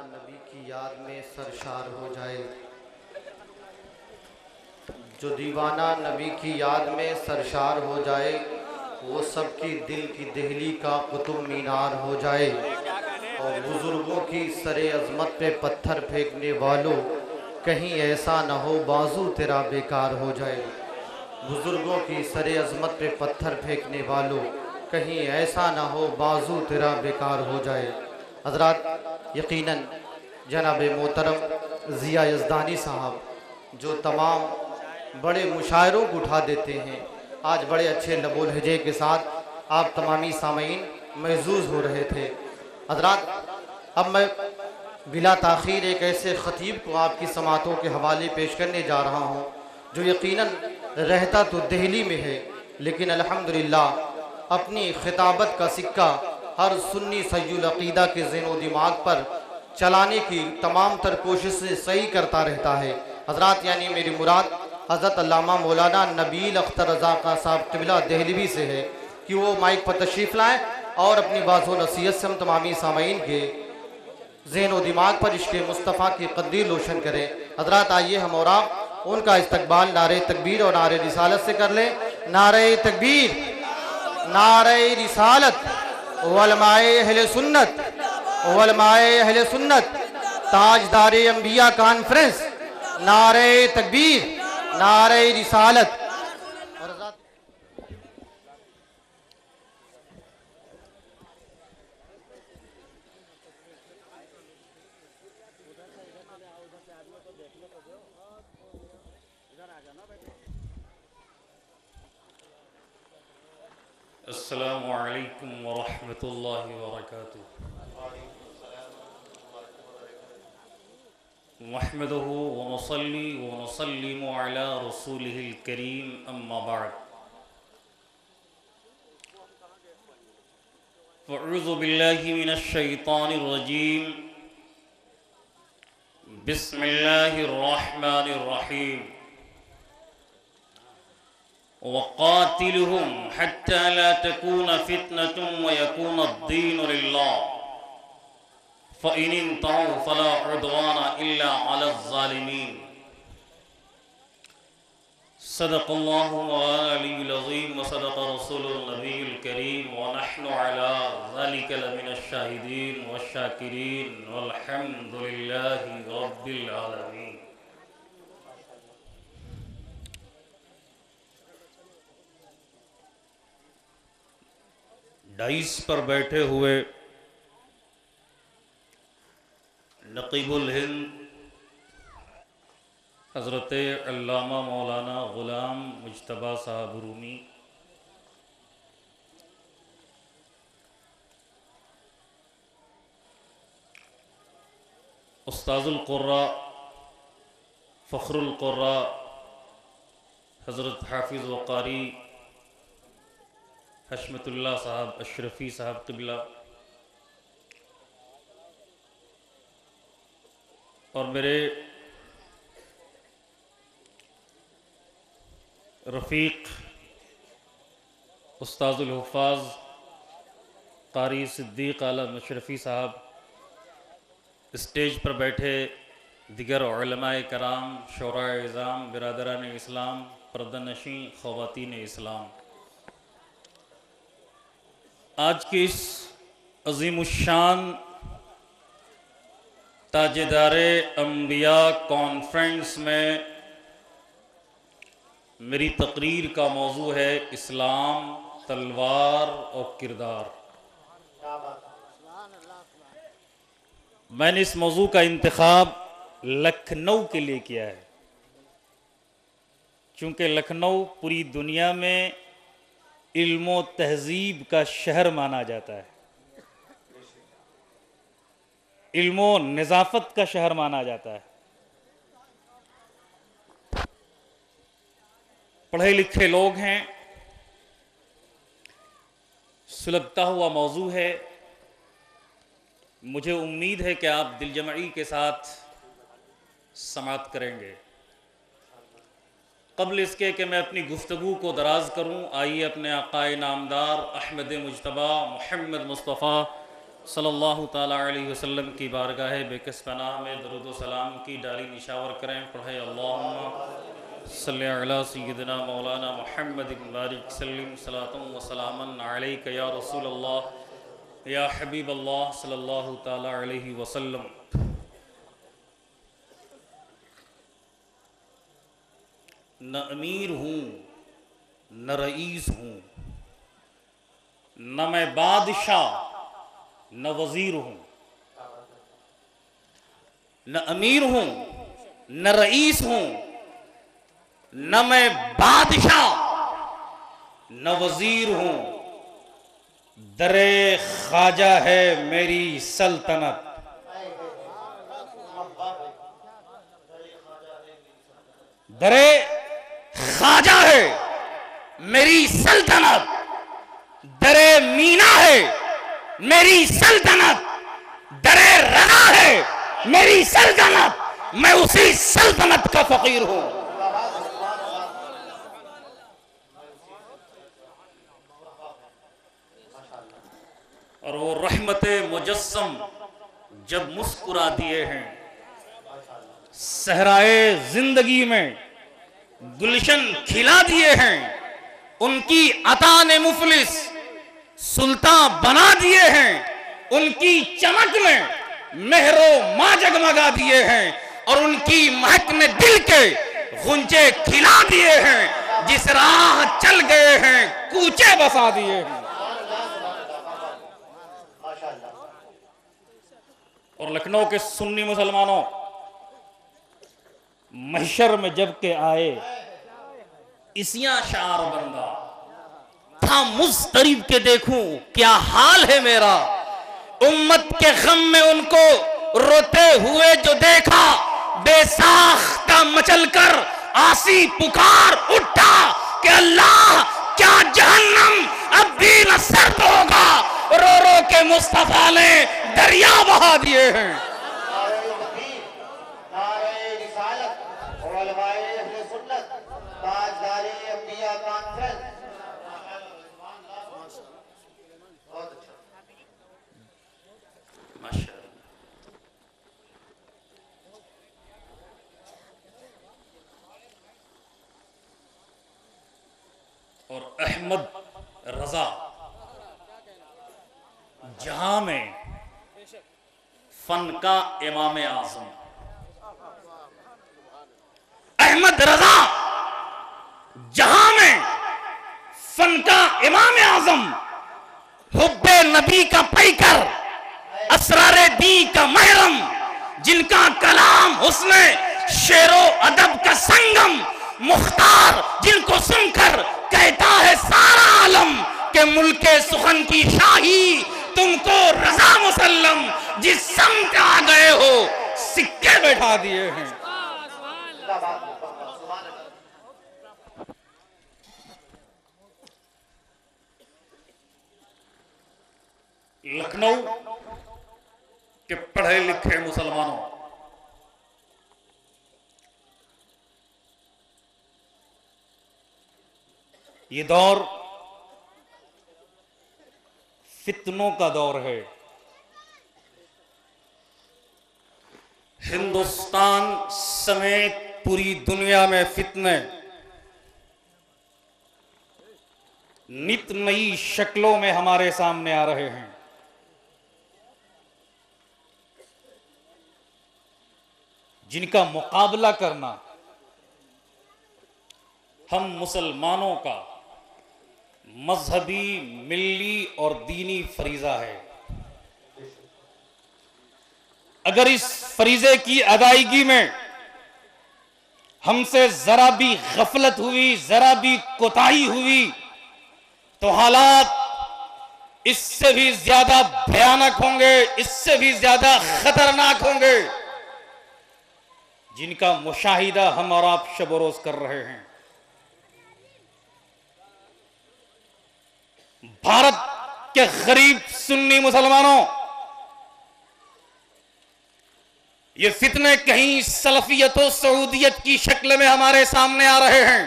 नबी की याद में सरशार हो जाए, जो दीवाना नबी की याद में सरशार हो जाए, वो सबकी दिल की दहली का कुतुब मीनार हो जाए। और बुज़ुर्गों की सरे अज़मत पे पत्थर फेंकने वालों, कहीं ऐसा न हो बाजू तेरा बेकार हो जाए। बुज़ुर्गों की सरे अज़मत पे पत्थर फेंकने वालों, कहीं ऐसा न हो बाजू तेरा बेकार हो जाए। हज़रात, यकीनन जनाब मोहतरम ज़िया यज़दानी साहब जो तमाम बड़े मुशायरों को उठा देते हैं, आज बड़े अच्छे लबो लहजे के साथ आप तमामी सामीन महजूज़ हो रहे थे। हज़रात, अब मैं बिला ताख़ीर एक ऐसे ख़तीब को आपकी समातों के हवाले पेश करने जा रहा हूँ जो यकीनन रहता तो दिल्ली में है, लेकिन अल्हम्दुलिल्लाह अपनी खिताबत का सिक्का हर सुन्नी सय्युल अक़ीदा के ज़हन दिमाग पर चलाने की तमाम तर कोशिशें सही करता रहता है। हज़रात, यानी मेरी मुराद हज़रत अल्लामा मौलाना नबील अख्तर रज़ा का साहब क़िबला दहलवी से है कि वो माइक पर तशरीफ़ लाएँ और अपनी बाज़ो नसीहत से हम तमामी सामीन के ज़हन दिमाग पर इश्क़ मुस्तफ़ा की क़दीर रोशन करें। हज़रात, आइए हम और आप उनका इस्तकबाल नारे तकबीर और नारे रिसालत से कर लें। नारे तकबीर, नारे रिसालत, उलमाए अहले सुन्नत, उलमाए अहले सुन्नत, ताजदारे अंबिया कॉन्फ्रेंस, नारे तकबीर, नारे रिसालत। अस्सलामु अलैकुम वरहमतुल्लाहि वबरकातुहू। नहमदुहु व नुसल्ली व नुसल्लिमु अला रसूलिहिल करीम, अम्मा बअद। अऊज़ु बिल्लाहि मिनश शैतानिर रजीम। बिस्मिल्लाहिर रहमानिर रहीम। वक़ातिलहुम हत्ता ला तकून फितनतुन व यकूनद्दीनु लिल्लाह फ़इन इंतहू फ़ला उद्वान इल्ला अलज़्ज़ालिमीन। सदक़ल्लाहु अल-अलियुल अज़ीम व सदक़ रसूलुन नबियुल करीम व नहनु अला ज़ालिका लमिनश शाहिदीन व शाकिरीन वल्हम्दुलिल्लाहि रब्बिल आलमीन। डाइस पर बैठे हुए नक़ीबुल हिंद हज़रत अल्लामा मौलाना ग़ुलाम मुज्तबा साहब रूमी, उस्ताज़ुल क़ुर्रा फ़ख़्रुल क़ुर्रा हज़रत हाफ़िज़ व क़ारी हशमतुल्लाह साहब अशरफ़ी साहब क़िबला, और मेरे रफ़ीक उस्ताज़ुल हुफ़ाज़ क़ारी सिद्दीक़ आलम अशरफ़ी साहब, स्टेज पर बैठे दिगर उलमाए कराम, शोराए इज़ाम, बिरादरान इस्लाम, पर्दानशीं ख़वातीन इस्लाम, आज की इस अज़ीमुश्शान ताजेदारे अंबिया कॉन्फ्रेंस में मेरी तकरीर का मौजू है इस्लाम, तलवार और किरदार। मैंने इस मौजू का इंतखाब लखनऊ के लिए किया है, चूँकि लखनऊ पूरी दुनिया में इल्म तहज़ीब का शहर माना जाता है, इल्म निज़ाफ़त का शहर माना जाता है। पढ़े लिखे लोग हैं, सुलगता हुआ मौजू है। मुझे उम्मीद है कि आप दिलजमई के साथ समाअत करेंगे। क़ब्ल इसके कि मैं अपनी गुफ्तगू को दराज़ करूं, आइए अपने आक़ाए नामदार अहमद मुज्तबा मोहम्मद मुस्तफ़ा सल्लल्लाहु ताला अलैहि वसल्लम की बारगाह बेकसपनाह में दरूद व सलाम की डाली निशावर करें। पढ़े अल्लाहुम्मा सल्ली अला सय्यिदिना मौलाना मुहम्मद बारिक सल्लिम सलातुम व सलामन अलैका या रसूल अल्लाह या हबीब अल्लाह सल्लल्लाहु ताला अलैहि वसल्लम। न अमीर हूँ न रईस हूँ, न मैं बादशाह न वजीर हूँ। न अमीर हूँ न रईस हूँ, न मैं बादशाह न वजीर हूँ। दरे ख्वाजा है मेरी सल्तनत, दरे ख्वाजा है मेरी सल्तनत, दरे मीना है मेरी सल्तनत, दरे रजा है मेरी सल्तनत। मैं उसी सल्तनत का फकीर हूं। और वो रहमते मुजस्सम जब मुस्कुरा दिए हैं, सहराए जिंदगी में गुलशन खिला दिए हैं। उनकी अता ने मुफलिस सुल्तान बना दिए हैं। उनकी चमक में मेहरो मां जगमगा दिए हैं, और उनकी महक ने दिल के गुंजे खिला दिए हैं। जिस राह चल गए हैं कूचे बसा दिए हैं। और लखनऊ के सुन्नी मुसलमानों, महशर में जब के आए इसिया शार बंदा था मुस्तरिब के देखूं क्या हाल है मेरा। उम्मत के गम में उनको रोते हुए जो देखा, बेसाख्ता मचलकर आसी पुकार उठा कि अल्लाह क्या जहन्नम अब भी न सर्द होगा। रो रो के मुस्तफा ने दरिया बहा दिए हैं। और अहमद रजा जहां में फन का इमाम आजम, अहमद रजा जहां में फन का इमाम आजम, हुब्बे नबी का पैकर, असरारे दी का महरम, जिनका कलाम हुस्ने शेरो अदब का संगम, मुख्तार जिनको सुनकर कहता है सारा आलम के मुल्के सुखन की शाही तुमको रजा मुसल्लम। जिस समत आ गए हो सिक्के बैठा दिए हैं। लखनऊ के पढ़े लिखे मुसलमानों, ये दौर फितनों का दौर है। हिंदुस्तान समेत पूरी दुनिया में फितने नित नई शक्लों में हमारे सामने आ रहे हैं। जिनका मुकाबला करना हम मुसलमानों का मजहबी, मिल्ली और दीनी फरीजा है। अगर इस फरीजे की अदायगी में हमसे जरा भी गफलत हुई, जरा भी कोताही हुई, तो हालात इससे भी ज्यादा भयानक होंगे, इससे भी ज्यादा खतरनाक होंगे, जिनका मुशाहिदा हम और आप शब-ओ-रोज कर रहे हैं। भारत के गरीब सुन्नी मुसलमानों, ये फितने कहीं सलफियत और सऊदियत की शक्ल में हमारे सामने आ रहे हैं।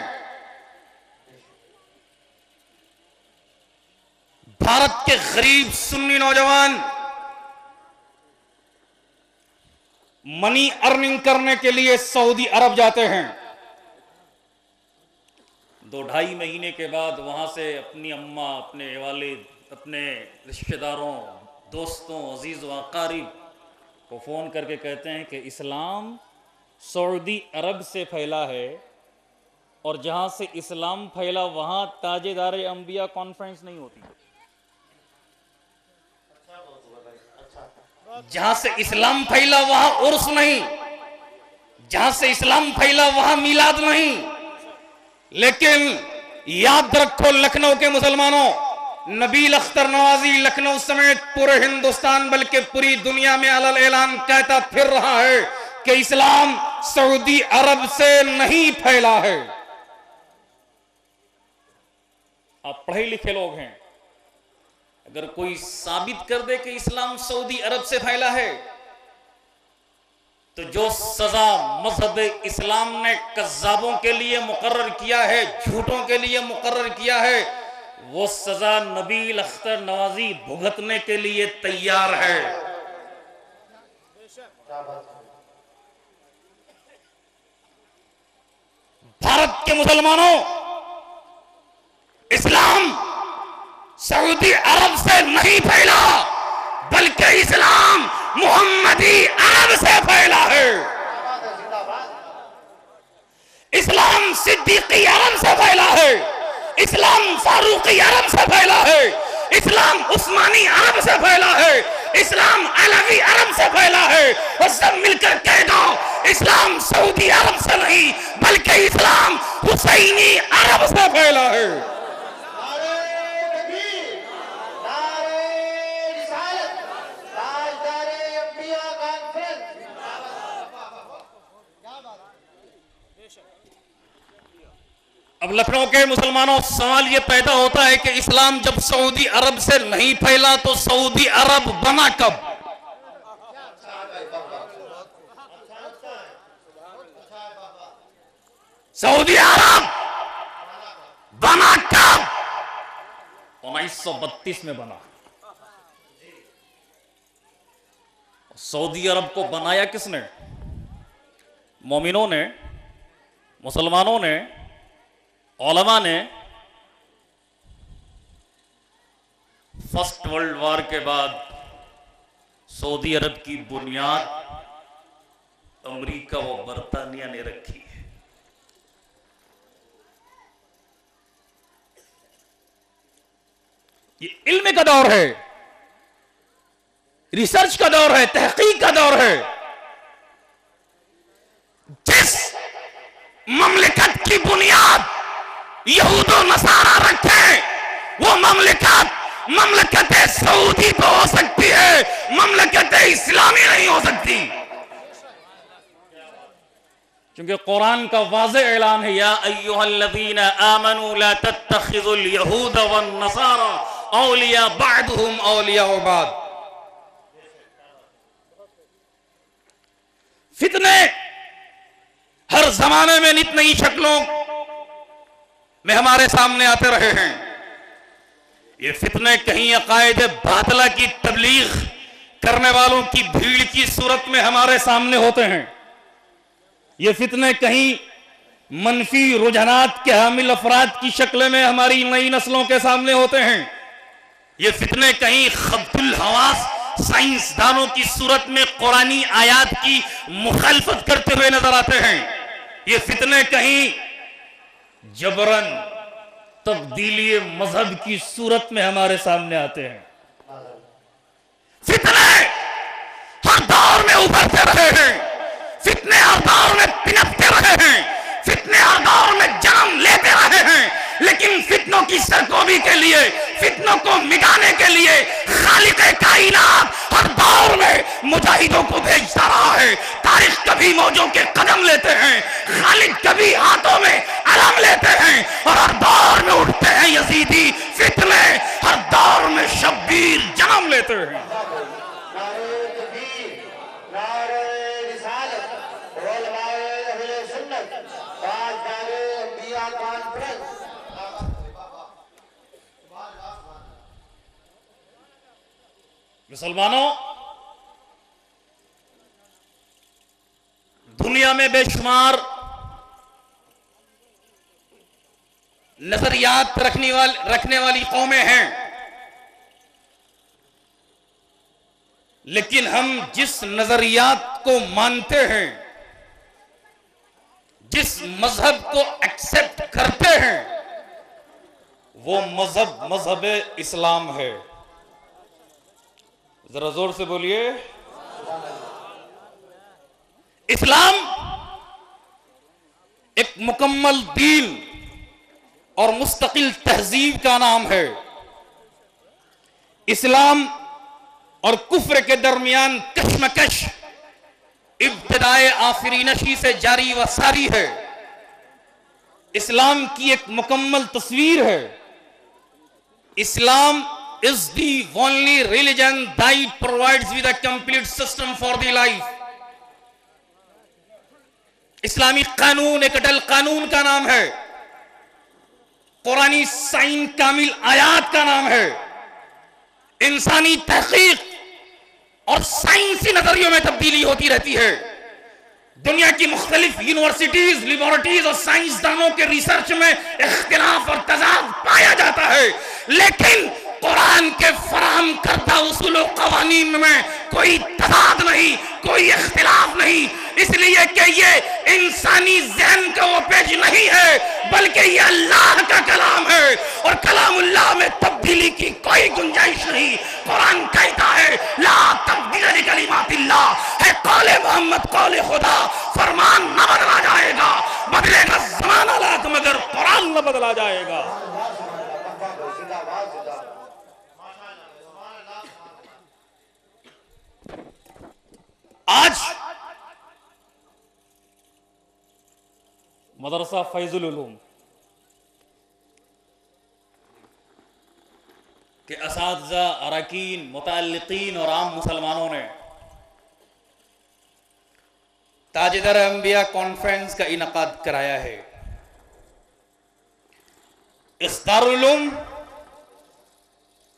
भारत के गरीब सुन्नी नौजवान मनी अर्निंग करने के लिए सऊदी अरब जाते हैं। 2-2.5 महीने के बाद वहां से अपनी अम्मा, अपने वालिद, अपने रिश्तेदारों, दोस्तों, अजीज व अकारिब को फ़ोन करके कहते हैं कि इस्लाम सऊदी अरब से फैला है और जहां से इस्लाम फैला वहां ताजेदार अंबिया कॉन्फ्रेंस नहीं होती। जहां से इस्लाम फैला वहां उर्स नहीं, जहां से इस्लाम फैला वहां मिलाद नहीं। लेकिन याद रखो लखनऊ के मुसलमानों, नबील अख्तर नवाजी लखनऊ समेत पूरे हिंदुस्तान बल्कि पूरी दुनिया में अलल ऐलान कहता फिर रहा है कि इस्लाम सऊदी अरब से नहीं फैला है। आप पढ़े लिखे लोग हैं, अगर कोई साबित कर दे कि इस्लाम सऊदी अरब से फैला है तो जो सजा मजहब इस्लाम ने कज़्ज़ाबों के लिए मुकर्रर किया है, झूठों के लिए मुकर्रर किया है, वो सजा नबील अख्तर नवाजी भुगतने के लिए तैयार है। भारत के मुसलमानों, इस्लाम सऊदी अरब से नहीं फैला बल्कि इस्लाम मुहम्मदी अरब से फैला है। इस्लाम सिद्दीकी अरब से फैला है, इस्लाम फारूकी अरब से फैला है, इस्लाम उस्मानी अरब से फैला है, इस्लाम अलवी अरब से फैला है। और सब मिलकर कह दो, इस्लाम सऊदी अरब से नहीं बल्कि इस्लाम हुसैनी अरब से फैला है। अब लखनऊ के मुसलमानों, सवाल यह पैदा होता है कि इस्लाम जब सऊदी अरब से नहीं फैला तो सऊदी अरब बना कब? सऊदी अरब बना कब? 1932 में बना। सऊदी अरब को बनाया किसने? मोमिनों ने, मुसलमानों ने, उलमा ने। फर्स्ट वर्ल्ड वॉर के बाद सऊदी अरब की बुनियाद अमेरिका व बरतानिया ने रखी है। ये इल्म का दौर है, रिसर्च का दौर है, तहकीक का दौर है। जिस ममलिकत की बुनियाद यहूदो नसारा रखे वो ममलिकत सऊदी तो हो सकती है, ममलिकत इस्लामी नहीं हो सकती। क्योंकि कुरान का वाज़े ऐलान है, या अय्युहल्लज़ीना आमनू ला तत्तखिज़ुल यहूद वन नसारा औलिया बअदुहुम औलिया बाद। फितने हर जमाने में नित नई शक्लों में हमारे सामने आते रहे हैं। ये फितने कहीं अकायदे बातिला की तबलीग करने वालों की भीड़ की सूरत में हमारे सामने होते हैं। ये फितने कहीं मनफी रुझानात के हामिल अफराद की शक्ल में हमारी नई नस्लों के सामने होते हैं। ये फितने कहीं खब्तुल हवास साइंसदानों की सूरत में कुरानी आयात की मुखालफत करते हुए नजर आते हैं। ये फितने कहीं जबरन तब्दीली मजहब की सूरत में हमारे सामने आते हैं। फितने हर दौर में उभरते रहे हैं, फितने हर दौर में पिनपते रहे हैं, फितने हर दौर में जन्म लेते रहे हैं। लेकिन फितनों की सरकोबी के लिए, फितनों को मिटाने के लिए खालिक़े कायनात हर दौर में मुजाहिदों को भेजता रहा है। तारीख कभी मौजों के कदम लेते हैं, खालिद कभी हाथों में अलम लेते हैं, और हर दौर में उठते हैं यजीदी फितने, हर दौर में शब्बीर जन्म लेते हैं। मुसलमानों, दुनिया में बेशुमार नजरियात रखने वाली कौमें हैं, लेकिन हम जिस नजरियात को मानते हैं, जिस मजहब को एक्सेप्ट करते हैं, वो मजहब इस्लाम है। जरा जोर से बोलिए, इस्लाम एक मुकम्मल दीन और मुस्तकिल तहजीब का नाम है। इस्लाम और कुफ्र के दरमियान कशमकश इब्तिदाए आफरीनशी से जारी व सारी है। इस्लाम की एक मुकम्मल तस्वीर है। इस्लाम is the only religion that provides with a complete system for the life. इस्लामी कानून एक अटल कानून का नाम है। कुरानी साइन कामिल आयात का नाम है। इंसानी तहकीक और साइंसी नजरियों में तब्दीली होती रहती है। दुनिया की मुख्तलिफ यूनिवर्सिटीज, लेबोरेटरीज और साइंसदानों के रिसर्च में इख्तिलाफ और तजाद पाया जाता है, लेकिन कुरान के फराहम करदा उसूल और कवानीन में कोई तजाद नहीं, कोई इख्तिलाफ नहीं, इसलिए कि ये इंसानी ज़हन का वो पेज नहीं है, बल्कि ये अल्लाह का कलाम है और कलामुल्लाह में तब्दीली की कोई गुंजाइश नहीं। कुरान कहता है ला तब्दील लिकलिमातिल्लाह, है कौले मोहम्मद कौले खुदा, फरमान न बदला जाएगा, बदलेगा ज़माना लाख मगर कुरान न बदला जाएगा। आज मदरसा फैजुल उलूम के असातिज़ा, अरकान, मुतअल्लिकीन और आम मुसलमानों ने ताजदार अंबिया कॉन्फ्रेंस का इनकाद कराया है। इस दारुल उलूम,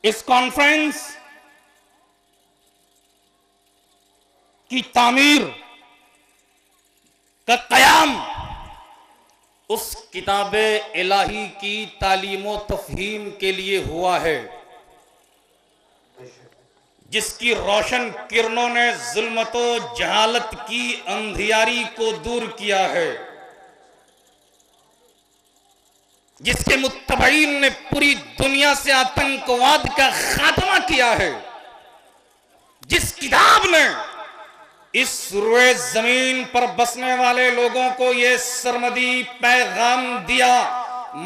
इस कॉन्फ्रेंस की तामीर का कयाम उस किताबे इलाही की तालीम व तफहीम के लिए हुआ है, जिसकी रोशन किरणों ने जुल्मतो जहालत की अंधियारी को दूर किया है, जिसके मुत्तबईन ने पूरी दुनिया से आतंकवाद का खात्मा किया है, जिस किताब ने इस रुए जमीन पर बसने वाले लोगों को यह सरमदी पैगाम दिया,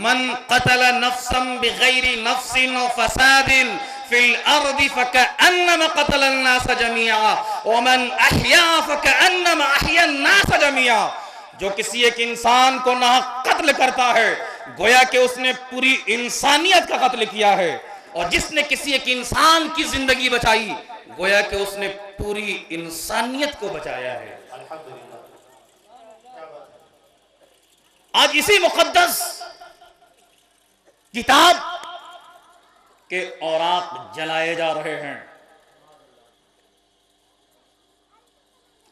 मन कतल नफ्सन बिगैरि नफ्सिन व फसादिन फिल अर्दि फकअन्नमा कतल अन्नास जमीआ व मन अहया फकअन्नमा अहया अन्नास जमीआ। जो किसी एक इंसान को नाहक कत्ल करता है, गोया कि उसने पूरी इंसानियत का कत्ल किया है, और जिसने किसी एक इंसान की जिंदगी बचाई, गोया कि उसने पूरी इंसानियत को बचाया है। आज इसी मुकद्दस किताब के औराक जलाए जा रहे हैं।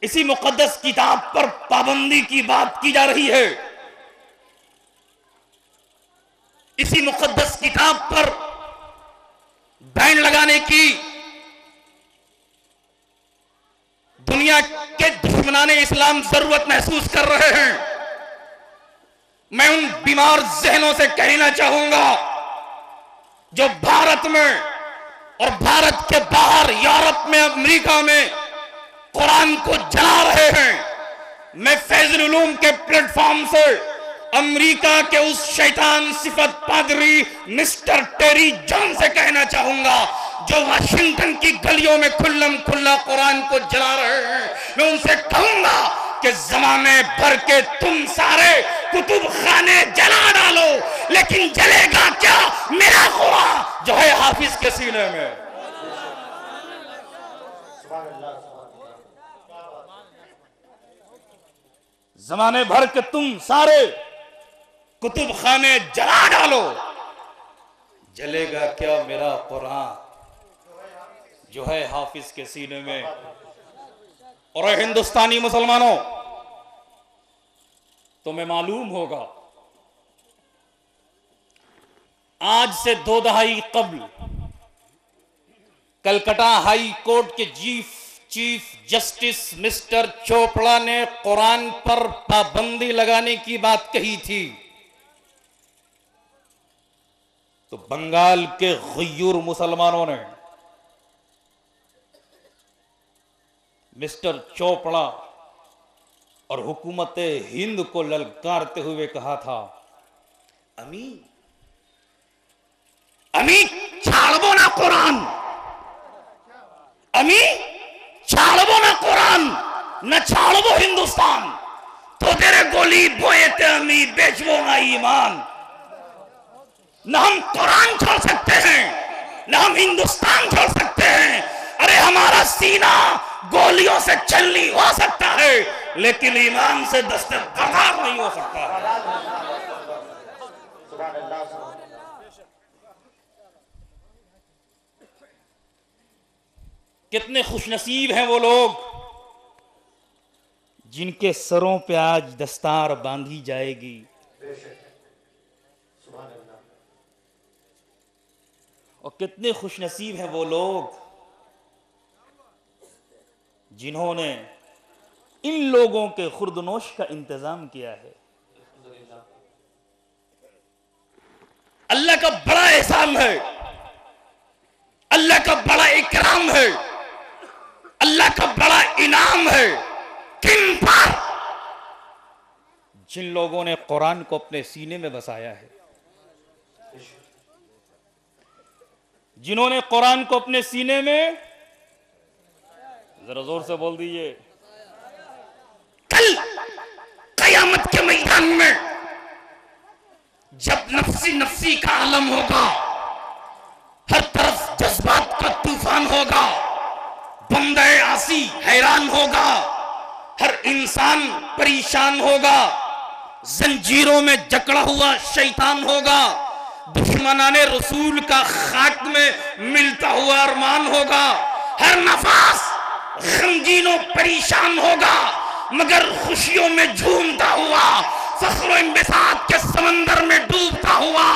इसी मुकद्दस किताब पर पाबंदी की बात की जा रही है। इसी मुकद्दस किताब पर बैन लगाने की दुनिया के दुश्मनाने इस्लाम जरूरत महसूस कर रहे हैं। मैं उन बीमार जहनों से कहना चाहूंगा जो भारत में और भारत के बाहर यूरोप में, अमेरिका में कुरान को जला रहे हैं। मैं फैजुल उलूम के प्लेटफॉर्म से अमेरिका के उस शैतान सिफत पादरी मिस्टर टेरी जॉन से कहना चाहूंगा जो वाशिंगटन की गलियों में खुल्लम खुल्ला कुरान को जला रहे हैं। मैं उनसे कहूंगा कि जमाने भर के तुम सारे कुतुब खाने जला डालो, लेकिन जलेगा क्या मेरा कुरान जो है हाफिज के सीने में। जमाने भर के तुम सारे कुतुब खाने जला डालो, जलेगा क्या मेरा कुरान जो है हाफिज के सीने में। और हिंदुस्तानी मुसलमानों, तुम्हें मालूम होगा आज से 2 दहाई कब्ल कलकत्ता हाई कोर्ट के चीफ जस्टिस मिस्टर चोपड़ा ने कुरान पर पाबंदी लगाने की बात कही थी, तो बंगाल के गय्यूर मुसलमानों ने मिस्टर चोपड़ा और हुकूमत हिंद को ललकारते हुए कहा था, अमी छाड़बो ना कुरान, अमी छाड़बो ना कुरान, न छाड़बो हिंदुस्तान, तो तेरे गोली बोएते अमी बेचबो ना ईमान। न हम कुरान छोड़ सकते हैं, न हम हिंदुस्तान छोड़ सकते हैं। अरे हमारा सीना गोलियों से छलनी हो सकता है, लेकिन ईमान से दस्तबरदार नहीं हो सकता। कितने खुशनसीब हैं वो लोग जिनके सरों पे आज दस्तार बांधी जाएगी। और कितने खुशनसीब हैं वो लोग जिन्होंने इन लोगों के खुर्दनोश का इंतजाम किया है। अल्लाह का बड़ा एहसान है, अल्लाह का बड़ा इकराम है, अल्लाह का बड़ा इनाम है किन पर? जिन लोगों ने कुरान को अपने सीने में बसाया है, जिन्होंने कुरान को अपने सीने में, जरा जोर से बोल दीजिए, कल कयामत के मैदान में जब नफ्सी नफ्सी का आलम होगा, हर तरफ जज्बात का तूफान होगा, बंदे आसी हैरान होगा, हर इंसान परेशान होगा, जंजीरों में जकड़ा हुआ शैतान होगा, दुश्मनाने रसूल का खाक में मिलता हुआ अरमान होगा, हर नफास गमगीनों परेशान होगा, मगर खुशियों में झूमता हुआ फख्र इंबिसात के समंदर में डूबता हुआ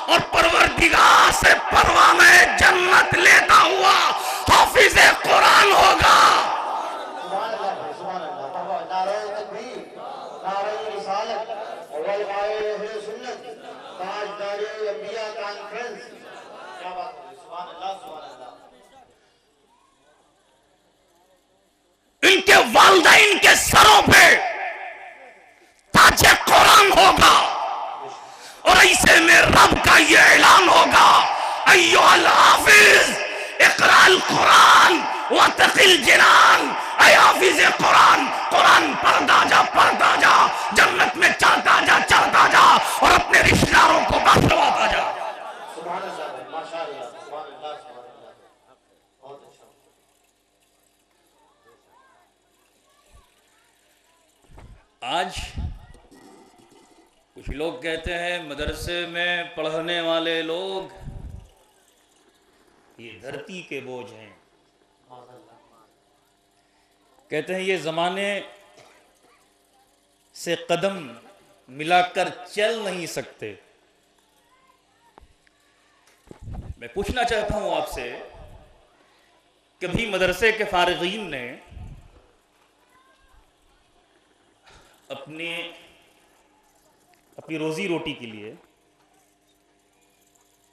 और परवरदिगार से परवाने जन्नत लेता हुआ हाफिज़े कुरान होगा। इनके वालिदैन के सरों पे ताजे कुरान होगा और ऐसे में रब का ये ऐलान होगा, अय्युहल हाफिज इक़राअल कुरान वतक़िल जिनान, ऐ हाफिज़ कुरान, कुरान पढ़ता जा, जन्नत में चढ़ता जा और अपने रिश्तेदारों को बख्शवाता जा। आज कुछ लोग कहते हैं मदरसे में पढ़ने वाले लोग ये धरती के बोझ हैं, कहते हैं ये जमाने से कदम मिलाकर चल नहीं सकते। मैं पूछना चाहता हूं आपसे, कभी मदरसे के फारिगीन ने अपनी रोजी रोटी के लिए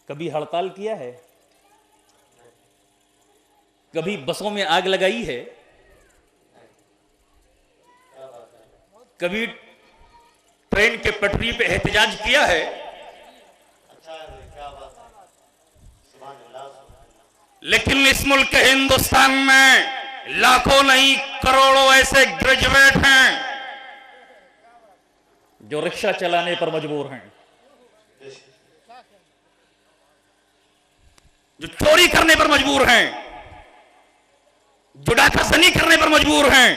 कभी हड़ताल किया है? कभी बसों में आग लगाई है? कभी ट्रेन के पटरी पे एहतजाज किया है? लेकिन इस मुल्क हिंदुस्तान में लाखों नहीं करोड़ों ऐसे ग्रेजुएट हैं जो रिक्शा चलाने पर मजबूर हैं, जो चोरी करने पर मजबूर हैं, जो डाकाज़नी करने पर मजबूर हैं,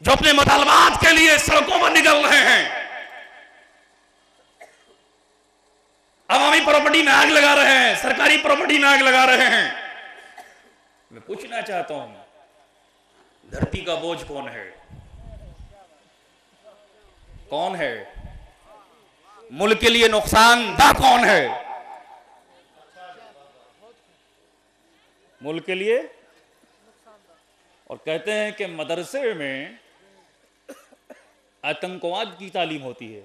जो अपने मुतालबात के लिए सड़कों पर निकल रहे हैं, अवामी प्रॉपर्टी में आग लगा रहे हैं, सरकारी प्रॉपर्टी में आग लगा रहे हैं। मैं पूछना चाहता हूं, धरती का बोझ कौन है? कौन है? मुल्क के लिए नुकसानदा कौन है? मुल्क के लिए। और कहते हैं कि मदरसे में आतंकवाद की तालीम होती है,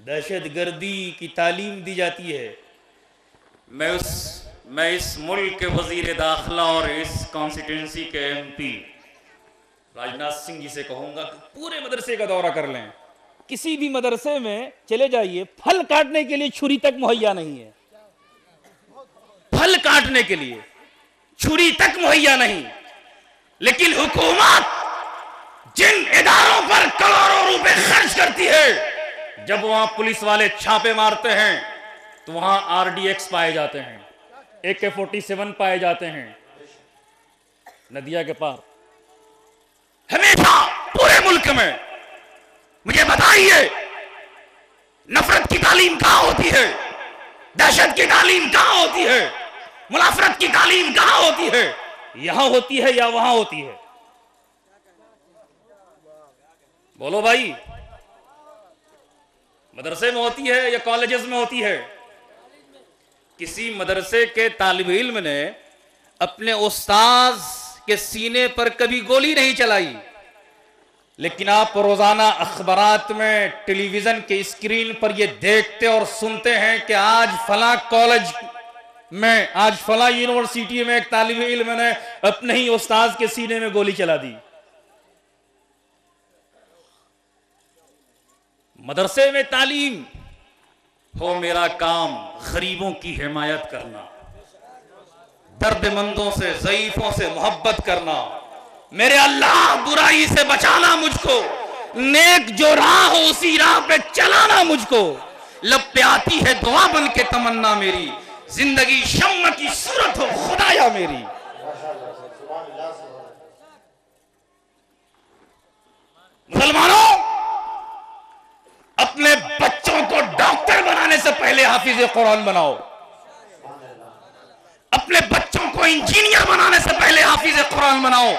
दहशतगर्दी की तालीम दी जाती है। मैं इस मुल्क के वजीर दाखिला और इस कॉन्स्टिट्यूंसी के MP राजनाथ सिंह जी से कहूंगा कि पूरे मदरसे का दौरा कर लें। किसी भी मदरसे में चले जाइए, फल काटने के लिए छुरी तक मुहैया नहीं है। फल काटने के लिए छुरी तक मुहैया नहीं। लेकिन हुकूमत जिन इदारों पर करोड़ों रुपए खर्च करती है, जब वहां पुलिस वाले छापे मारते हैं तो वहां RDX पाए जाते हैं, AK-47 पाए जाते हैं नदिया के पार। हमेशा पूरे मुल्क में मुझे बताइए, नफरत की तालीम कहां होती है? दहशत की तालीम कहां होती है? मुनाफरत की तालीम कहां होती है? यहां होती है या वहां होती है? बोलो भाई, मदरसे में होती है या कॉलेजेस में होती है? किसी मदरसे के तालिब इल्म ने अपने उस्ताद के सीने पर कभी गोली नहीं चलाई, लेकिन आप रोजाना अखबारात में, टेलीविजन के स्क्रीन पर यह देखते और सुनते हैं कि आज फला कॉलेज में, आज फला यूनिवर्सिटी में एक तालिब इल्म ने अपने ही उस्ताद के सीने में गोली चला दी। मदरसे में तालीम हो, मेरा काम गरीबों की हिमायत करना, दर्दमंदों से, ज़ईफों से मोहब्बत करना, मेरे अल्लाह बुराई से बचाना मुझको, नेक जो राह हो उसी राह पे चलाना मुझको, लब पे आती है दुआ बन के तमन्ना मेरी, जिंदगी शम्म की सूरत हो खुदाया मेरी। मुसलमानों, अपने बच्चों को डॉक्टर बनाने से पहले हाफिज कुरान बनाओ, अपने बच्चों को इंजीनियर बनाने से पहले हाफिज कुरान बनाओ।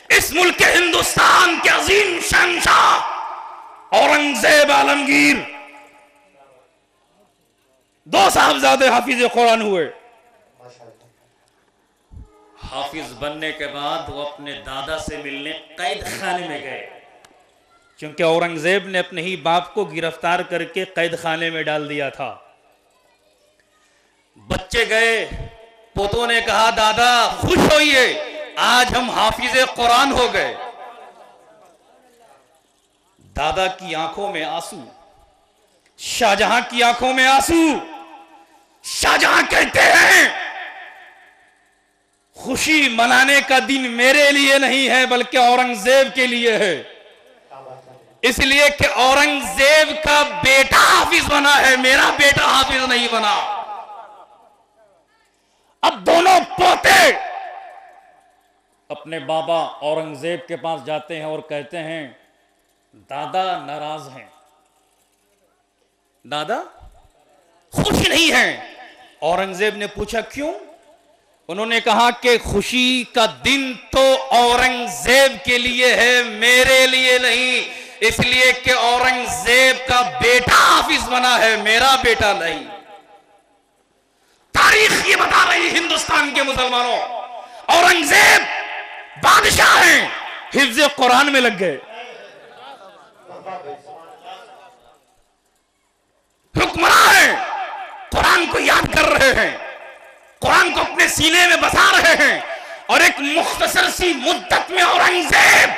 इस मुल्क के हिंदुस्तान के अजीम शहंशाह औरंगजेब आलमगीर 2 साहबजादे हाफिज कुरान हुए। हाफिज बनने के बाद वो अपने दादा से मिलने कैद खाने में गए, क्योंकि औरंगजेब ने अपने ही बाप को गिरफ्तार करके कैद खाने में डाल दिया था। बच्चे गए, पोतों ने कहा दादा खुश होइए, आज हम हाफिज कुरान हो गए। दादा की आंखों में आंसू, शाहजहां की आंखों में आंसू। शाहजहां कहते हैं खुशी मनाने का दिन मेरे लिए नहीं है बल्कि औरंगजेब के लिए है, इसलिए कि औरंगजेब का बेटा हाफिज बना है, मेरा बेटा हाफिज नहीं बना। अब दोनों पोते अपने बाबा औरंगजेब के पास जाते हैं और कहते हैं दादा नाराज हैं, दादा खुश नहीं हैं। औरंगजेब ने पूछा क्यों? उन्होंने कहा कि खुशी का दिन तो औरंगजेब के लिए है, मेरे लिए नहीं, इसलिए कि औरंगजेब का बेटा हाफिज बना है, मेरा बेटा नहीं। तारीख ये बता रही है हिंदुस्तान के मुसलमानों, औरंगजेब बादशाह हैं, हिफ्ज़ कुरान में लग गए, हुक्मरान हैं, कुरान को याद कर रहे हैं, कुरान को अपने सीने में बसा रहे हैं। और एक मुख्तसर सी मुद्दत में औरंगजेब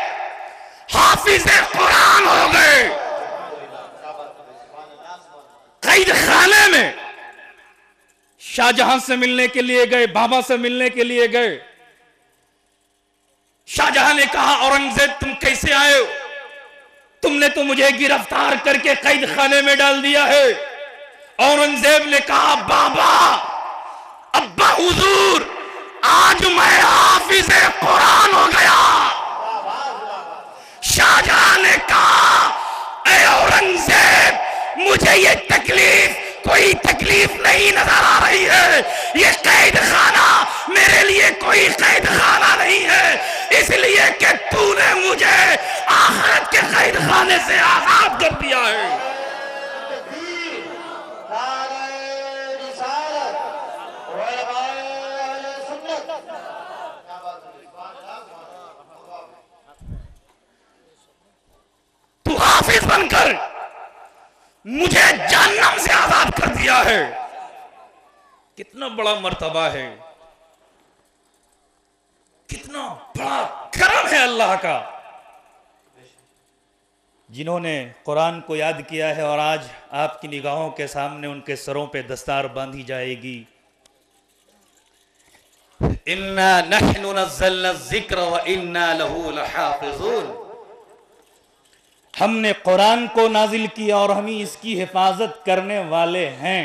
हाफिज कुरान हो गए। कैद खाने में शाहजहां से मिलने के लिए गए, बाबा से मिलने के लिए गए। शाहजहां ने कहा औरंगजेब तुम कैसे आए हो? तुमने तो मुझे गिरफ्तार करके कैद खाने में डाल दिया है। औरंगजेब ने कहा बाबा, अब्बा हुजूर, आज मैं हाफिज कुरान हो गया। शाहजहां ने कहा ऐ औरंगजेब, मुझे ये तकलीफ कोई तकलीफ नहीं नजर आ रही है, ये कैद खाना मेरे लिए कोई कैद खाना नहीं है, इसलिए कि तूने मुझे आखिरत के हाफिज बनकर मुझे जहन्नम से आजाद कर दिया है। कितना बड़ा मर्तबा है, कितना बड़ा करम है अल्लाह का, जिन्होंने कुरान को याद किया है और आज आपकी निगाहों के सामने उनके सरों पे दस्तार बांधी जाएगी। इन्ना नहनु नज़्ज़लना ज़िक्र व इन्ना लहू लहाफ़िज़ून। हमने कुरान को नाजिल किया और हम ही इसकी हिफाजत करने वाले हैं।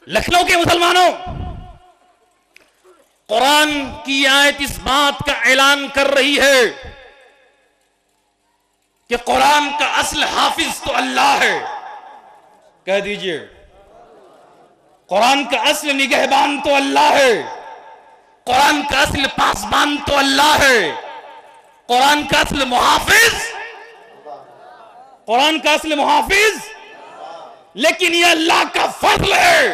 लखनऊ के मुसलमानों, कुरान की आयत इस बात का ऐलान कर रही है कि कुरान का असल हाफिज तो अल्लाह है। कह दीजिए, कुरान का असल निगहबान तो अल्लाह है, कुरान का असल पासबान तो अल्लाह है, कुरान का असल मुहाफिज, कुरान का असल मुहाफिज। लेकिन ये अल्लाह का फजल है,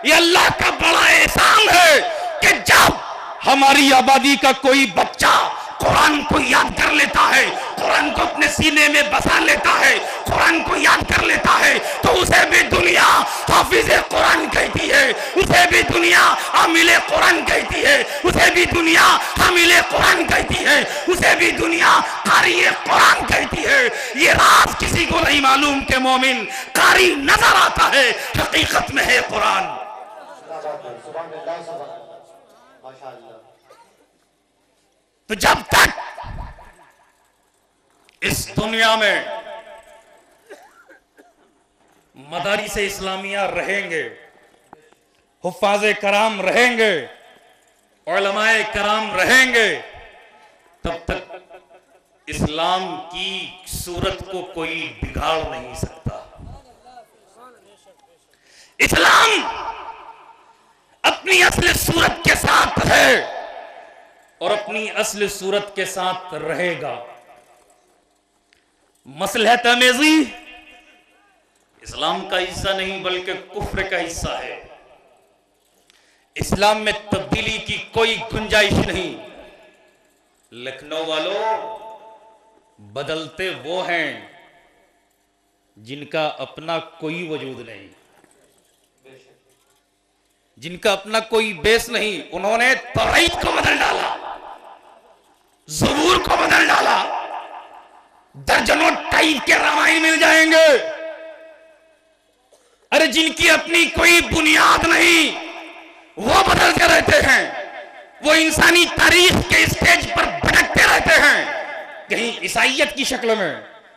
ये अल्लाह का बड़ा एहसान है कि जब हमारी आबादी का कोई बच्चा कुरान को याद कर लेता है, कुरान को अपने सीने में बसा लेता है, कुरान को याद कर लेता है, तो उसे भी दुनिया हाफिज कुरान कहती है, उसे भी दुनिया हामिल कुरान कहती है, उसे भी दुनिया हामिल कुरान कहती है, उसे भी दुनिया कारी कुरान कहती है। ये राज किसी को नहीं मालूम कि मोमिन कारी नजर आता है, हकीकत में है कुरान। तो जब तक इस दुनिया में मदारिस इस्लामिया रहेंगे, हुफ्फाज़े कराम रहेंगे, उलमाए कराम रहेंगे, तब तक इस्लाम की सूरत को कोई बिगाड़ नहीं सकता। इस्लाम अपनी असली सूरत के साथ है और अपनी असली सूरत के साथ रहेगा। मसलहत अमेज़ी इस्लाम का हिस्सा नहीं बल्कि कुफ्र का हिस्सा है। इस्लाम में तब्दीली की कोई गुंजाइश नहीं। लखनऊ वालों, बदलते वो हैं जिनका अपना कोई वजूद नहीं, जिनका अपना कोई बेस नहीं। उन्होंने तौहीद को बदल डाला, ज़बूर को बदल डाला, दर्जनों टाइप के रामायण मिल जाएंगे। अरे जिनकी अपनी कोई बुनियाद नहीं, वो बदलते रहते हैं, वो इंसानी तारीख के स्टेज पर भटकते रहते हैं, कहीं ईसाइयत की शक्ल में,